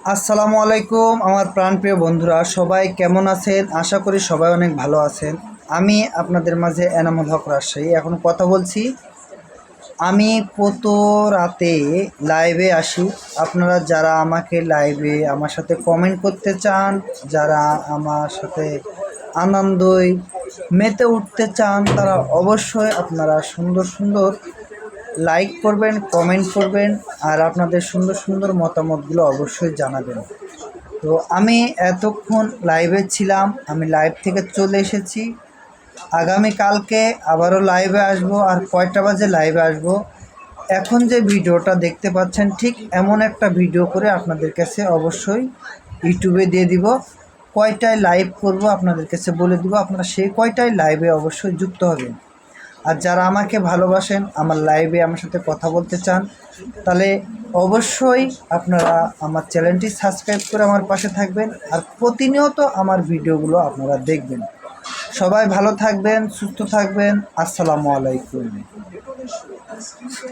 আসসালামু আলাইকুম আমার প্রাণপ্রিয় বন্ধুরা, সবাই কেমন আছেন? আশা করি সবাই অনেক ভালো আছেন। আমি আপনাদের মাঝে এনামুল হক রাজশাহী এখন কথা বলছি। আমি কত রাতে লাইভে আসি। আপনারা যারা আমাকে লাইভে আমার সাথে কমেন্ট করতে চান, যারা আমার সাথে আনন্দই মেতে উঠতে চান, তারা অবশ্যই আপনারা সুন্দর সুন্দর লাইক করবেন, কমেন্ট করবেন, আর আপনাদের সুন্দর সুন্দর মতামতগুলো অবশ্যই জানাবেন। তো আমি এতক্ষণ লাইভে ছিলাম, আমি লাইভ থেকে চলে এসেছি। আগামীকালকে আবারও লাইভে আসব। আর কয়টা বাজে লাইভে আসব? এখন যে ভিডিওটা দেখতে পাচ্ছেন ঠিক এমন একটা ভিডিও করে আপনাদের কাছে অবশ্যই ইউটিউবে দিয়ে দিব। কয়টায় লাইভ করব আপনাদের কাছে বলে দিব, আপনারা সেই কয়টায় লাইভে অবশ্যই যুক্ত হবেন। আর যারা আমাকে ভালোবাসেন, আমার লাইভে আমার সাথে কথা বলতে চান, তাহলে অবশ্যই আপনারা আমার চ্যানেলটি সাবস্ক্রাইব করে আমার পাশে থাকবেন আর প্রতিনিয়ত আমার ভিডিওগুলো আপনারা দেখবেন। সবাই ভালো থাকবেন, সুস্থ থাকবেন। আসসালামু আলাইকুম।